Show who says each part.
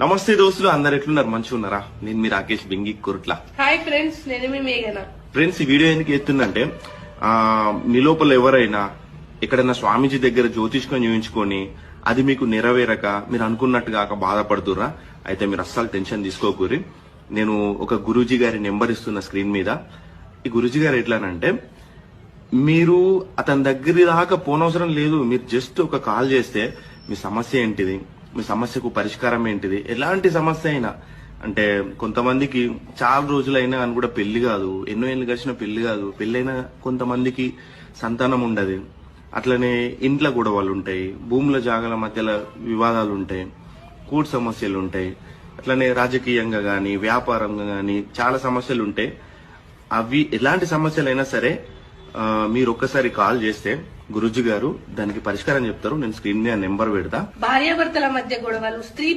Speaker 1: నమస్తే దోస్తులు, అందరు ఎట్లున్నారు? మంచిగా ఉన్నారా? నేను మీ రాకేష్ బెంగి కొరట్ల.
Speaker 2: హాయ్ ఫ్రెండ్స్, నేను మీ మేఘన.
Speaker 1: ఫ్రెండ్స్, ఈ వీడియో ఎందుకు ఎత్తుందంటే మీ లోపల ఎవరైనా ఎక్కడైనా స్వామీజీ దగ్గర జ్యోతిష్కం చూయించుకొని అది మీకు నెరవేరక మీరు అనుకున్నట్టుగా బాధపడుతురా? అయితే మీరు అస్సలు టెన్షన్ తీసుకోకూరి. నేను ఒక గురూజీ గారి నెంబర్ ఇస్తున్న స్క్రీన్ మీద. ఈ గురూజీ గారు ఎట్లానంటే, మీరు అతని దగ్గర దాకా పోనవసరం లేదు. మీరు జస్ట్ ఒక కాల్ చేస్తే మీ సమస్య ఏంటిది, మీ సమస్యకు పరిష్కారం ఏంటిది, ఎలాంటి సమస్య అయినా, అంటే కొంతమందికి చాలా రోజులైనా అని కూడా పెళ్లి కాదు, ఎన్నో ఏళ్ళు గడిచిన పెళ్లి కాదు, పెళ్ళైనా కొంతమందికి సంతానం ఉండదు, అట్లనే ఇంట్లో గొడవలు ఉంటాయి, భూముల జాగాల మధ్యలో వివాదాలు ఉంటాయి, కోర్టు సమస్యలు ఉంటాయి, అట్లనే రాజకీయంగా గాని వ్యాపారంగా గాని చాలా సమస్యలు ఉంటాయి. అవి ఎలాంటి సమస్యలైనా సరే మీరు ఒక్కసారి కాల్ చేస్తే గురూజీ గారు దానికి పరిష్కారం చెప్తారు. నేను స్క్రీన్ మీద నెంబర్ పెడతా.
Speaker 2: భార్యాభర్తల మధ్య గొడవలు, స్త్రీ